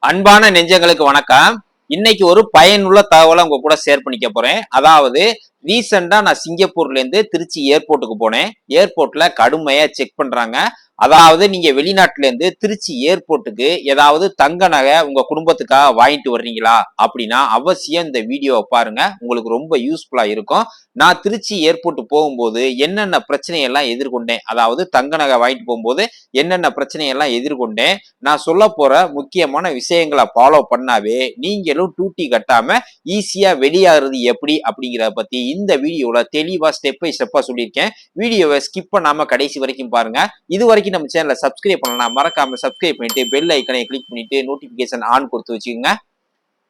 அன்பான நெஞ்சங்களுக்கு வணக்கம். இன்னைக்கு ஒரு பயனுள்ள தகவலை உங்க கூட ஷேர் பண்ணிக்க போறேன். அதாவது ரீசெண்டா நான் சிங்கப்பூர்ல இருந்து திருச்சி ஏர்போர்ட்டுக்கு போனேன். ஏர்போர்ட்ல கடுமையா செக் பண்றாங்க. அதாவது நீங்க வெளிநாட்டுல இருந்து திருச்சி ஏர்போர்ட்டுக்கு ஏதாவது தங்க நகை உங்க குடும்பத்துக்காக வாங்கிட்டு வர்றீங்களா அப்படின்னா அவசியம் இந்த வீடியோவை பாருங்க. உங்களுக்கு ரொம்ப யூஸ்ஃபுல்லா இருக்கும். நான் திருச்சி ஏர்போர்ட் போகும்போது என்னென்ன பிரச்சனையெல்லாம் எதிர்கொண்டேன், அதாவது தங்க நகை வாங்கிட்டு போகும்போது என்னென்ன பிரச்சனையெல்லாம் எதிர்கொண்டேன், நான் சொல்ல போற முக்கியமான விஷயங்களை ஃபாலோ பண்ணாவே நீங்களும் டூட்டி கட்டாம ஈஸியா வெளியாகிறது எப்படி அப்படிங்கிறத பத்தி இந்த வீடியோல தெளிவா ஸ்டெப் பை ஸ்டெப்பா சொல்லியிருக்கேன். வீடியோவை ஸ்கிப் பண்ணாம கடைசி வரைக்கும் பாருங்க. இது வரைக்கும் நம்ம சேனலை சப்ஸ்கிரைப் பண்ணலாம், மறக்காம சப்ஸ்கிரைப் பண்ணிட்டு பெல் ஐக்கனை கிளிக் பண்ணிட்டு நோட்டிபிகேஷன் ஆன் கொடுத்து வச்சுக்கோங்க.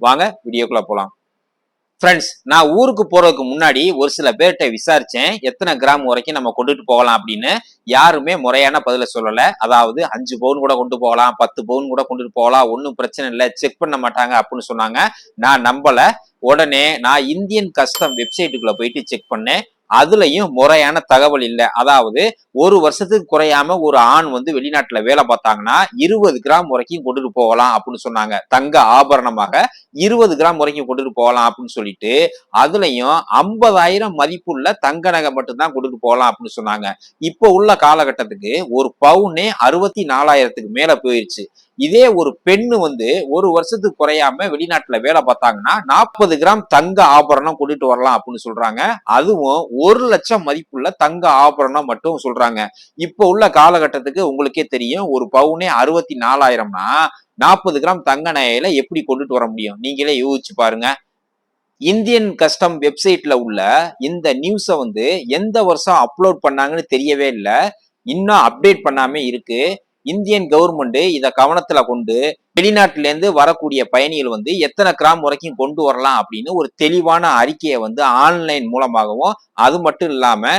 வாங்க வீடியோக்குள்ள போலாம். ஃப்ரெண்ட்ஸ், நான் ஊருக்கு போறதுக்கு முன்னாடி ஒரு சில பேர்கிட்ட விசாரிச்சேன் எத்தனை கிராம் வரைக்கும் நம்ம கொண்டுட்டு போகலாம் அப்படின்னு. யாருமே முறையான பதில சொல்லல. அதாவது 5 பவுன் கூட கொண்டு போகலாம், 10 பவுன் கூட கொண்டுட்டு போகலாம், ஒன்றும் பிரச்சனை இல்லை, செக் பண்ண மாட்டாங்க அப்படின்னு சொன்னாங்க. நான் நம்பல. உடனே நான் இந்தியன் கஸ்டம் வெப்சைட்டுக்குள்ள போயிட்டு செக் பண்ணேன். அதுலயும் முறையான தகவல் இல்லை. அதாவது ஒரு வருஷத்துக்கு குறையாம ஒரு ஆண் வெளிநாட்டுல வேலை பார்த்தாங்கன்னா 20 கிராம் வரைக்கும் கொண்டுட்டு போகலாம் அப்படின்னு சொன்னாங்க. தங்க ஆபரணமாக 20 கிராம் வரைக்கும் கொண்டுட்டு போகலாம் அப்படின்னு சொல்லிட்டு அதுலயும் 50,000 மதிப்புள்ள தங்க நகை மட்டும்தான் கொண்டுட்டு போகலாம் அப்படின்னு சொன்னாங்க. இப்போ உள்ள காலகட்டத்துக்கு ஒரு பவுனே 64,000க்கு மேல போயிருச்சு. இதே ஒரு பெண்ணு ஒரு வருஷத்துக்கு குறையாம வெளிநாட்டுல வேலை பார்த்தாங்கன்னா 40 கிராம் தங்க ஆபரணம் கொண்டுட்டு வரலாம் அப்படின்னு சொல்றாங்க. அதுவும் 1,00,000 மதிப்புள்ள தங்க ஆபரணம் மட்டும் சொல்றாங்க. இப்போ உள்ள காலகட்டத்துக்கு உங்களுக்கே தெரியும், ஒரு பவுனே 64,000னா 40 கிராம் தங்க நகையில எப்படி கொண்டுட்டு வர முடியும்? நீங்களே யோசிச்சு பாருங்க. இந்தியன் கஸ்டம் வெப்சைட்ல உள்ள இந்த நியூஸை எந்த வருஷம் அப்லோட் பண்ணாங்கன்னு தெரியவே இல்லை. இன்னும் அப்டேட் பண்ணாம இருக்கு. இந்தியன் கவர்மெண்ட் இத கவனத்துல கொண்டு வெளிநாட்டுல இருந்து வரக்கூடிய பயணிகள் எத்தனை கிராம் வரைக்கும் கொண்டு வரலாம் அப்படின்னு ஒரு தெளிவான அறிக்கையை ஆன்லைன் மூலமாகவும், அது மட்டும் இல்லாம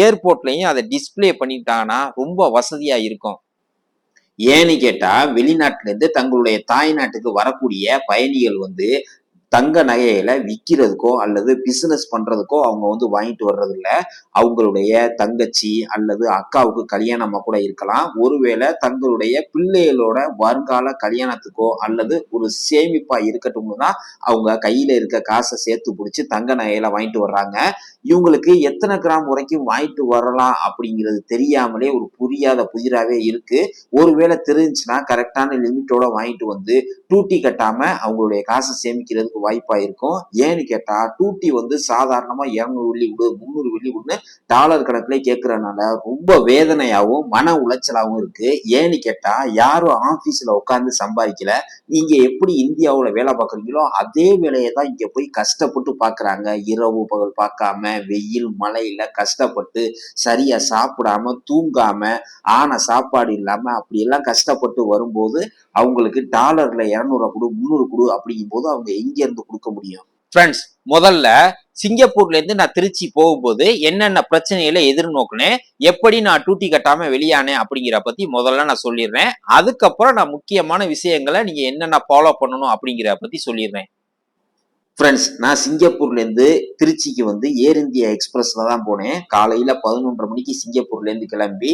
ஏர்போர்ட்லயும் அதை டிஸ்பிளே பண்ணிட்டாங்கன்னா ரொம்ப வசதியா இருக்கும். ஏன்னு கேட்டா வெளிநாட்டுல இருந்து தங்களுடைய தாய் நாட்டுக்கு வரக்கூடிய பயணிகள் தங்க நகைகளை விற்கிறதுக்கோ அல்லது பிசினஸ் பண்றதுக்கோ அவங்க வாங்கிட்டு வர்றது இல்ல. அவங்களுடைய தங்கச்சி அல்லது அக்காவுக்கு கல்யாணமா கூட இருக்கலாம். ஒருவேளை தங்களுடைய பிள்ளைகளோட வருங்கால கல்யாணத்துக்கோ அல்லது ஒரு சேமிப்பா இருக்கட்டும்னு தான் அவங்க கையில இருக்க காசை சேர்த்து பிடிச்சி தங்க நகைகளை வாங்கிட்டு வர்றாங்க. இவங்களுக்கு எத்தனை கிராம் வரைக்கும் வாங்கிட்டு வரலாம் அப்படிங்கிறது தெரியாமலே ஒரு புரியாத புதிராவே இருக்கு. ஒருவேளை தெரிஞ்சுன்னா கரெக்டான லிமிட்டோட வாங்கிட்டு டூட்டி கட்டாம அவங்களுடைய காசை சேமிக்கிறதுக்கு வாய்ப்பா இருக்கும். ஏன்னு கேட்டா டூட்டி சாதாரணமா 200 வெள்ளி கொடு 300 வெள்ளி கொடுன்னு டாலர் கணக்குல கேட்கறதுனால ரொம்ப வேதனையாவும் மன உளைச்சலாவும் இருக்கு. ஏன்னு கேட்டா யாரும் ஆபீஸ்ல உட்கார்ந்து சம்பாதிக்கல. நீங்க எப்படி இந்தியாவுல வேலை பார்க்குறீங்களோ அதே வேலையை தான் இங்க போய் கஷ்டப்பட்டு பாக்குறாங்க. இரவு பகல் பார்க்காம வெயில் மழையில கஷ்டப்பட்டு சரியா சாப்பிடாம தூங்காம ஆன சாப்பாடு இல்லாம அப்படி எல்லாம் கஷ்டப்பட்டு வரும்போது அவங்களுக்கு டாலர்ல 200 கொடு 300 கொடு அப்படிங்கும் போது அவங்க எங்க இருந்து கொடுக்க முடியும்? ஃப்ரெண்ட்ஸ், முதல்ல சிங்கப்பூர்ல இருந்து நான் திருச்சி போகும்போது என்னென்ன பிரச்சனைகளை எதிர்நோக்கினேன், எப்படி நான் டூட்டி கட்டாம வெளியானேன் அப்படிங்கிற பத்தி முதல்ல நான் சொல்லிடுறேன். அதுக்கப்புறம் நான் முக்கியமான விஷயங்களை நீங்க என்னென்ன ஃபாலோ பண்ணணும் அப்படிங்கிற பத்தி சொல்லிடுறேன். ஃப்ரெண்ட்ஸ், நான் சிங்கப்பூர்ல இருந்து திருச்சிக்கு ஏர் இந்தியா எக்ஸ்பிரஸ்ல தான் போனேன். காலையில 11:30 மணிக்கு சிங்கப்பூர்ல இருந்து கிளம்பி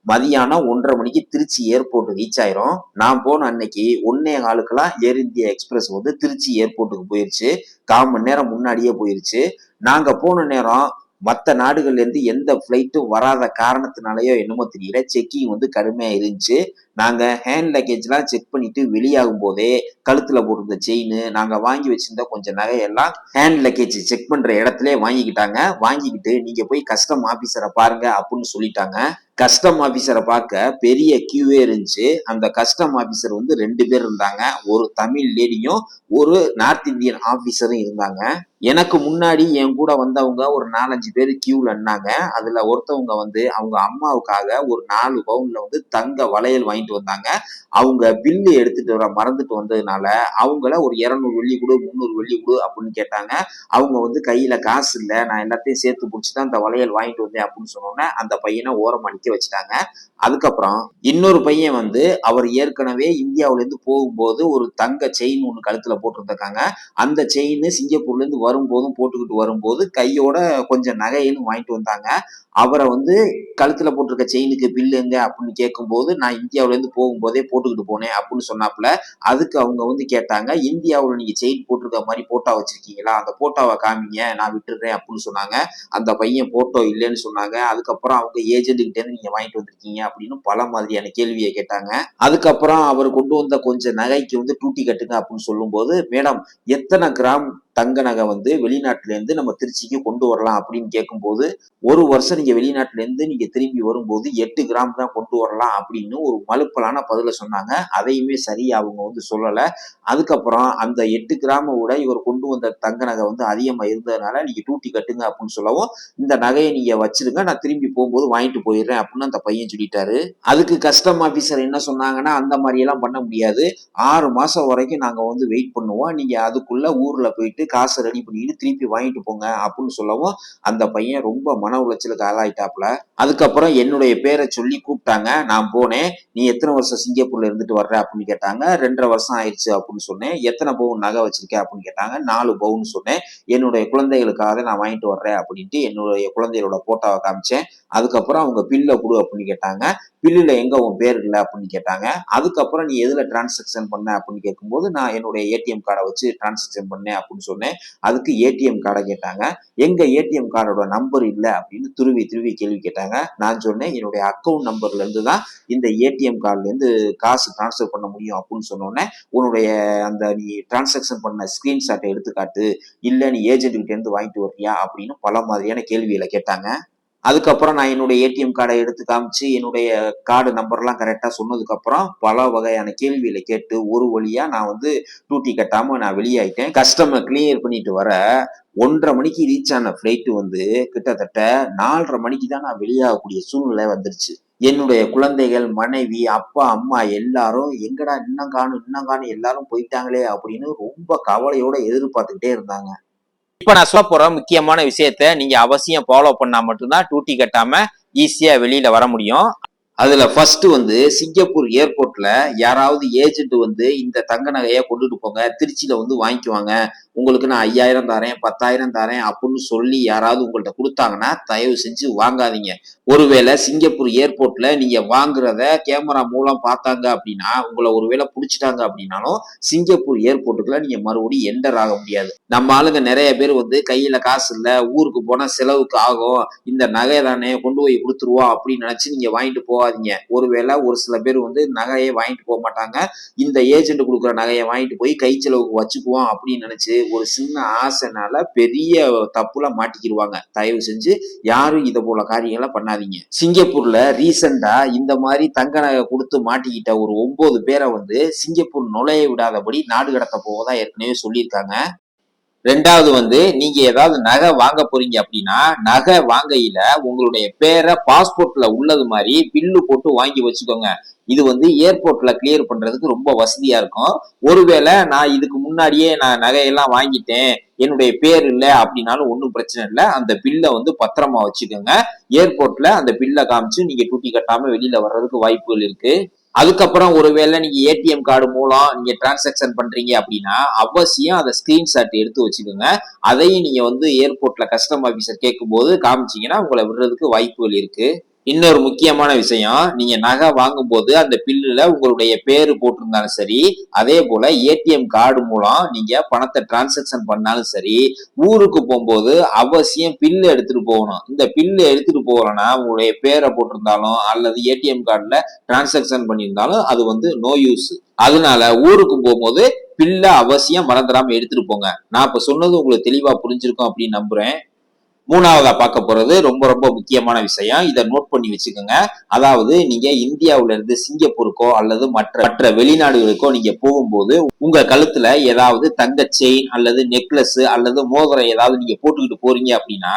மதியானம் 1:30 மணிக்கு திருச்சி ஏர்போர்ட் ரீச் ஆயிரும். நான் போன அன்னைக்கு 1:15க்குலாம் ஏர் இந்தியா எக்ஸ்பிரஸ் திருச்சி ஏர்போர்ட்டுக்கு போயிருச்சு. 1/4 மணி நேரம் முன்னாடியே போயிருச்சு. நாங்க போன நேரம் மற்ற நாடுகள்ல இருந்து எந்த பிளைட்டும் வராத காரணத்தினாலயோ என்னமோ தெரியல, செக்கிங் கடுமையா இருந்துச்சு. நாங்க ஹேண்ட் லக்கேஜ் எல்லாம் செக் பண்ணிட்டு வெளியாகும் போதே கழுத்துல போட்டிருந்த செயின், நாங்க வாங்கி வச்சிருந்த கொஞ்சம் நகையெல்லாம் ஹேண்ட் லக்கேஜ் செக் பண்ற இடத்துல வாங்கிக்கிட்டாங்க. வாங்கிக்கிட்டு நீங்க போய் கஸ்டம் ஆபீசரை பாருங்க அப்படின்னு சொல்லிட்டாங்க. கஸ்டம் ஆபீசரை பார்க்க பெரிய கியூவே இருந்துச்சு. அந்த கஸ்டம் ஆபீசர் 2 பேர் இருந்தாங்க. ஒரு தமிழ் லேடியும் ஒரு நார்த் இந்தியன் ஆபீசரும் இருந்தாங்க. எனக்கு முன்னாடி என் கூட வந்தவங்க ஒரு 4-5 பேர் கியூல நின்னாங்க. அதுல ஒருத்தவங்க அவங்க அம்மாவுக்காக ஒரு 4 பவுன்ல தங்க வளையல் வாங்கிட்டு வந்தாங்க. அவங்க பில்லு எடுத்துட்டு வர மறந்துட்டு வந்ததுனால அவங்கள ஒரு 200 வெள்ளி கொடு 300 வெள்ளி கொடு அப்படின்னு கேட்டாங்க. அவங்க கையில காசு இல்ல, நான் எல்லாத்தையும் சேர்த்து பிடிச்சிதான் அந்த வளையல் வாங்கிட்டு வந்தேன் அப்படின்னு சொன்னோன்னே அந்த பையனை ஓரமா நிக்க வச்சுட்டாங்க. அதுக்கப்புறம் இன்னொரு பையன் அவர் ஏற்கனவே இந்தியாவில இருந்து போகும்போது ஒரு தங்க செயின் ஒண்ணு கழுத்துல போட்டிருந்திருக்காங்க. அந்த செயின் சிங்கப்பூர்ல இருந்து வரும்போதும் போட்டுக்கிட்டு வரும்போது கையோட கொஞ்சம் நகைன்னு வாங்கிட்டு வந்தாங்க. அவரை கழுத்துல போட்டிருக்க செயினுக்கு பில்லு எங்க அப்படின்னு கேட்கும்போது நான் இந்தியாவில இருந்து போகும்போதே போட்டுக்கிட்டு போனேன் அப்படின்னு சொன்னாப்புல. அதுக்கு அவங்க வந்து கேட்டாங்க, இந்தியாவுல நீங்க செயின் போட்டிருக்க மாதிரி போட்டோ வச்சிருக்கீங்களா, அந்த போட்டோவை காமிங்க நான் விட்டுடுறேன் அப்படின்னு சொன்னாங்க. அந்த பையன் போட்டோ இல்லைன்னு சொன்னாங்க. அதுக்கப்புறம் அவங்க ஏஜென்ட் கிட்ட இருந்து நீங்க வாங்கிட்டு வந்திருக்கீங்க அப்படின்னு பல மாதிரியான கேள்வியை கேட்டாங்க. அதுக்கப்புறம் அவர் கொண்டு வந்த கொஞ்சம் நகைக்கு வந்து டூட்டி கட்டுங்க அப்படின்னு சொல்லும்போது, மேடம் எத்தனை கிராம் தங்க நகை வந்து வெளிநாட்டுல இருந்து நம்ம திருச்சிக்கு கொண்டு வரலாம் அப்படின்னு கேட்கும்போது, ஒரு வருஷம் நீங்க வெளிநாட்டுல இருந்து நீங்க திரும்பி வரும்போது 8 கிராம் தான் கொண்டு வரலாம் அப்படின்னு ஒரு மலுப்பலான பதில சொன்னாங்க. அதையுமே சரியா அவங்க வந்து சொல்லல. அதுக்கப்புறம் அந்த 8 கிராம விட இவர் கொண்டு வந்த தங்க நகை வந்து அதிகமா இருந்ததுனால நீங்க டூட்டி கட்டுங்க அப்படின்னு சொல்லவும், இந்த நகையை நீங்க வச்சிருங்க நான் திரும்பி போகும்போது வாங்கிட்டு போயிடுறேன் அப்படின்னு அந்த பையன் சொல்லிட்டாரு. அதுக்கு கஸ்டம் ஆபீசர் என்ன சொன்னாங்கன்னா, அந்த மாதிரி எல்லாம் பண்ண முடியாது. 6 மாசம் வரைக்கும் நாங்க வந்து வெயிட் பண்ணுவோம். நீங்க அதுக்குள்ள ஊர்ல போயிட்டு காசை ரெடி பண்ணிட்டு திருப்பி வாங்கிட்டு போங்க அப்படின்னு சொல்லவும், அந்த பையன் ரொம்ப மன உளைச்சலுக்கு ஆளாயிட்டாப்புல. அதுக்கப்புறம் என்னுடைய பேரை சொல்லி கூப்பிட்டாங்க. நான் போனேன். நீ எத்தனை வருஷம் சிங்கப்பூர்ல இருந்துட்டு வர்ற அப்படின்னு கேட்டாங்க. 2.5 வருஷம் ஆயிடுச்சு அப்படின்னு சொன்னேன். எத்தனை பவுன் நகை வச்சிருக்க அப்படின்னு கேட்டாங்க. 4 பவுன் சொன்னேன். என்னுடைய குழந்தைகளுக்காக நான் வாங்கிட்டு வர்றேன் அப்படின்ட்டு என்னுடைய குழந்தைகளோட போட்டோவை காமிச்சேன். அதுக்கப்புறம் அவங்க பில்ல கொடு அப்படின்னு கேட்டாங்க. பில்லுல எங்க உன் பேர் இல்லை அப்படின்னு கேட்டாங்க. அதுக்கப்புறம் நீ எதுல டிரான்சாக்சன் பண்ண அப்படின்னு கேட்கும்போது, நான் என்னுடைய ஏடிஎம் கார்டை வச்சு டிரான்சாக்சன் பண்ணேன் அப்படின்னு சொன்னேன். அதுக்கு ஏடிஎம் கார்டை கேட்டாங்க. எங்க ஏடிஎம் கார்டோட நம்பர் இல்லை அப்படின்னு துருவி துருவி கேள்வி கேட்டாங்க. நான் சொன்னேன், என்னுடைய அக்கௌண்ட் நம்பர்ல இருந்து தான் இந்த ஏடிஎம் கார்டுல இருந்து காசு டிரான்ஸ்ஃபர் பண்ண முடியும் அப்படின்னு சொன்னோன்னே, உன்னுடைய அந்த நீ டிரான்சாக்சன் பண்ண ஸ்கிரீன்ஷாட்டை எடுத்துக்காட்டு, இல்ல நீ ஏஜென்ட் கிட்ட இருந்து வாங்கிட்டு வர்றியா அப்படின்னு பல மாதிரியான கேள்விகளை கேட்டாங்க. அதுக்கப்புறம் நான் என்னுடைய ஏடிஎம் கார்டை எடுத்து காமிச்சு என்னுடைய கார்டு நம்பர்லாம் கரெக்டா சொன்னதுக்கப்புறம் பல வகையான கேள்விகளை கேட்டு ஒரு வழியா நான் வந்து டூட்டி கட்டாம நான் வெளியாயிட்டேன். கஸ்டமர் கிளியர் பண்ணிட்டு வர 1:30 மணிக்கு ரீச் ஆன ஃபிளைட் வந்து கிட்டத்தட்ட 4:30 மணிக்கு தான் நான் வெளியாகக்கூடிய சூழ்நிலை வந்துருச்சு. என்னுடைய குழந்தைகள், மனைவி, அப்பா, அம்மா எல்லாரும் எங்கடா இன்னும் காணும் எல்லாரும் போயிட்டாங்களே அப்படின்னு ரொம்ப கவலையோட எதிர்பார்த்துக்கிட்டே இருந்தாங்க. இப்ப நான் சொல்ல போற முக்கியமான விஷயத்த நீங்க அவசியம் ஃபாலோ பண்ணா மட்டும்தான் டூட்டி கட்டாம ஈஸியா வெளியில வர முடியும். அதுல ஃபர்ஸ்ட் வந்து சிங்கப்பூர் ஏர்போர்ட்ல யாராவது ஏஜென்ட் வந்து இந்த தங்க நகையை கொண்டுட்டு போங்க, திருச்சியில வந்து வாங்கிக்குவாங்க, உங்களுக்கு நான் 5000 தரேன் 10,000 தரேன் அப்படின்னு சொல்லி யாராவது உங்கள்ட்ட கொடுத்தாங்கன்னா தயவு செஞ்சு வாங்காதீங்க. ஒருவேளை சிங்கப்பூர் ஏர்போர்ட்ல நீங்க வாங்குறத கேமரா மூலம் பார்த்தாங்க அப்படின்னா, உங்களை ஒருவேளை பிடிச்சிட்டாங்க அப்படின்னாலும் சிங்கப்பூர் ஏர்போர்ட்டுக்குள்ள நீங்க மறுபடியும் என்டர் ஆக முடியாது. நம்ம ஆளுங்க நிறைய பேர் வந்து கையில காசு இல்ல, ஊருக்கு போனா செலவுக்கு ஆகும், இந்த நகை தானே கொண்டு போய் கொடுத்துருவோம் அப்படின்னு நினைச்சு நீங்க வாங்கிட்டு போவாதீங்க. ஒருவேளை ஒரு சில பேர் வந்து நகையை வாங்கிட்டு போக மாட்டாங்க, இந்த ஏஜென்ட் கொடுக்குற நகையை வாங்கிட்டு போய் கை செலவுக்கு வச்சுக்குவோம் அப்படின்னு நினைச்சு ஒரு சின்ன ஆசைனால பெரிய தப்புல மாட்டிக்கிடுவாங்க. தயவு செஞ்சு யாரும் இதை போல காரியங்களை பண்ணாதீங்க. சிங்கப்பூர்ல ரீசெண்டா இந்த மாதிரி தங்க நகை கொடுத்து மாட்டிக்கிட்ட ஒரு 9 பேரை வந்து சிங்கப்பூர் நுழைய விடாதபடி நாடு கடத்த போவதா ஏற்கனவே சொல்லியிருக்காங்க. ரெண்டாவது வந்து நீங்க ஏதாவது நகை வாங்க போறீங்க அப்படின்னா, நகை வாங்கையில உங்களுடைய பேரை பாஸ்போர்ட்ல உள்ளது மாதிரி பில்லு போட்டு வாங்கி வச்சுக்கோங்க. இது வந்து ஏர்போர்ட்ல கிளியர் பண்றதுக்கு ரொம்ப வசதியா இருக்கும். ஒருவேளை நான் இதுக்கு முன்னாடியே நான் நகையெல்லாம் வாங்கிட்டேன், என்னுடைய பேர் இல்லை அப்படின்னாலும் ஒன்றும் பிரச்சனை இல்லை. அந்த பில்லை வந்து பத்திரமா வச்சுக்கோங்க. ஏர்போர்ட்ல அந்த பில்லை காமிச்சு நீங்க டூட்டி கட்டாம வெளியில வர்றதுக்கு வாய்ப்புகள் இருக்கு. அதுக்கப்புறம் ஒருவேளை நீங்க ஏடிஎம் கார்டு மூலம் நீங்க டிரான்சாக்சன் பண்றீங்க அப்படின்னா அவசியம் அதை ஸ்கிரீன்ஷாட் எடுத்து வச்சுக்கோங்க. அதையும் நீங்க வந்து ஏர்போர்ட்ல கஸ்டம் ஆபீசர் கேட்கும் போது காமிச்சீங்கன்னா உங்களை விடுறதுக்கு வாய்ப்புகள் இருக்கு. இன்னொரு முக்கியமான விஷயம், நீங்க நகை வாங்கும் போது அந்த பில்லுல உங்களுடைய பேரு போட்டிருந்தாலும் சரி, அதே போல ஏடிஎம் கார்டு மூலம் நீங்க பணத்தை டிரான்சாக்சன் பண்ணாலும் சரி, ஊருக்கு போகும்போது அவசியம் பில்லு எடுத்துட்டு போகணும். இந்த பில்லு எடுத்துட்டு போகலன்னா உங்களுடைய பேரை போட்டிருந்தாலும் அல்லது ஏடிஎம் கார்டுல டிரான்சாக்சன் பண்ணியிருந்தாலும் அது வந்து நோ யூஸ். அதனால ஊருக்கு போகும்போது பில்ல அவசியம் மறந்துடாம எடுத்துட்டு போங்க. நான் இப்ப சொன்னது உங்களுக்கு தெளிவா புரிஞ்சிருக்கும் அப்படின்னு நம்புறேன். மூணாவதா பார்க்க போறது ரொம்ப ரொம்ப முக்கியமான விஷயம். இதை நோட் பண்ணி வச்சுக்கோங்க. அதாவது நீங்க இந்தியாவில இருந்து சிங்கப்பூருக்கோ அல்லது மற்ற வெளிநாடுகளுக்கோ நீங்க போகும்போது உங்க கழுத்துல ஏதாவது தங்க செயின் அல்லது நெக்லஸ் அல்லது மோதிரம் ஏதாவது நீங்க போட்டுக்கிட்டு போறீங்க அப்படின்னா,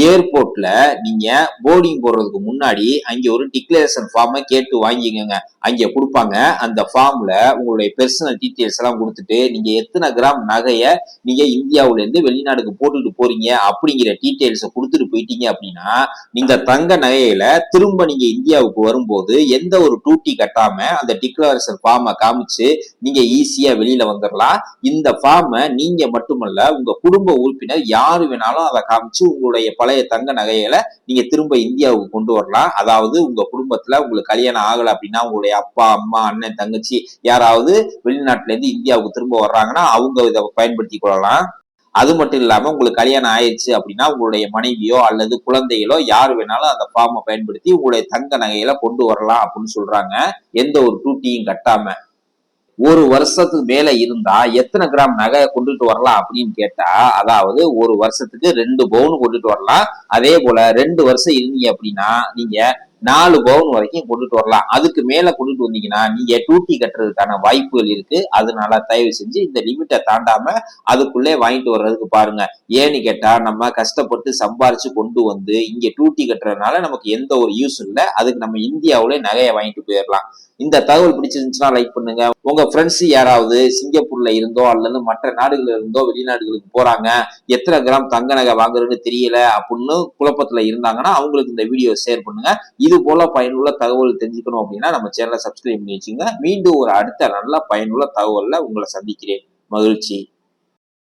ஏர்போர்ட்ல நீங்க போர்டிங் போடுறதுக்கு முன்னாடி அங்க ஒரு டிக்ளரேஷன் ஃபார்மை கேட்டு வாங்கிக்கோங்க. அங்க கொடுப்பாங்க. அந்த ஃபார்ம்ல உங்களுடைய பெர்சனல் டீட்டெயில்ஸ் எல்லாம் கொடுத்துட்டு நீங்க எத்தனை கிராம் நகைய நீங்க இந்தியாவில இருந்து வெளிநாடுக்கு போட்டுட்டு போறீங்க அப்படிங்கிற டீட்டெயில்ஸை கொடுத்துட்டு போயிட்டீங்க அப்படின்னா, நீங்க தங்க நகையில திரும்ப நீங்க இந்தியாவுக்கு வரும்போது எந்த ஒரு டூட்டி கட்டாம அந்த டிக்ளரேஷன் ஃபார்மை காமிச்சு நீங்க ஈஸியா வெளியில வந்துடலாம். இந்த ஃபார்மை நீங்க மட்டுமல்ல, உங்க குடும்ப உறுப்பினர் யாரு வேணாலும் அதை காமிச்சு உங்களுடைய பழைய தங்க நகைகளை நீங்க திரும்ப இந்தியாவுக்கு கொண்டு வரலாம். அதாவது உங்க குடும்பத்துல உங்களுக்கு கல்யாணம் ஆகல அப்படின்னா உங்களுடைய அப்பா, அம்மா, அண்ணன், தங்கச்சி யாராவது வெளிநாட்டுல இருந்து இந்தியாவுக்கு திரும்ப வர்றாங்கன்னா அவங்க இதை பயன்படுத்தி கொள்ளலாம். அது மட்டும் இல்லாம உங்களுக்கு கல்யாணம் ஆயிடுச்சு அப்படின்னா உங்களுடைய மனைவியோ அல்லது குழந்தைகளோ யார் வேணாலும் அந்த ஃபார்மை பயன்படுத்தி உங்களுடைய தங்க நகைகளை கொண்டு வரலாம் அப்படின்னு சொல்றாங்க. எந்த ஒரு டூட்டியும் கட்டாம. ஒரு வருஷத்துக்கு மேல இருந்தா எத்தனை கிராம் நகை கொண்டுட்டு வரலாம் அப்படின்னு கேட்டா, அதாவது ஒரு வருஷத்துக்கு 2 பவுன் கொண்டுட்டு வரலாம். அதே போல 2 வருஷம் இருந்தீங்க அப்படின்னா நீங்க 4 பவுன் வரைக்கும் கொண்டுட்டு வரலாம். அதுக்கு மேல கொண்டுட்டு வந்தீங்கன்னா நீங்க டியூட்டி கட்டுறதுக்கான வாய்ப்புகள் இருக்கு. அதனால தயவு செஞ்சு இந்த லிமிட்டை தாண்டாம அதுக்குள்ளே வாங்கிட்டு வர்றதுக்கு பாருங்க. ஏன்னு கேட்டா நம்ம கஷ்டப்பட்டு சம்பாரிச்சு கொண்டு வந்து இங்க டியூட்டி கட்டுறதுனால நமக்கு எந்த ஒரு யூஸ் இல்லை. அதுக்கு நம்ம இந்தியாவிலே நகையை வாங்கிட்டு போயிடலாம். இந்த தகவல் பிடிச்சிருந்துச்சுன்னா லைக் பண்ணுங்க. உங்க ஃப்ரெண்ட்ஸ் யாராவது சிங்கப்பூர்ல இருந்தோ அல்லது மற்ற நாடுகள்ல இருந்தோ வெளிநாடுகளுக்கு போறாங்க, எத்தனை கிராம் தங்க நகை வாங்குறதுன்னு தெரியல அப்படின்னு குழப்பத்துல இருந்தாங்கன்னா அவங்களுக்கு இந்த வீடியோ ஷேர் பண்ணுங்க. இது போல பயனுள்ள தகவல் தெரிஞ்சுக்கணும் அப்படின்னா நம்ம சேனலை சப்ஸ்கிரைப் பண்ணி வச்சுங்க. மீண்டும் ஒரு அடுத்த நல்ல பயனுள்ள தகவல்ல உங்களை சந்திக்கிறேன். மகிழ்ச்சி.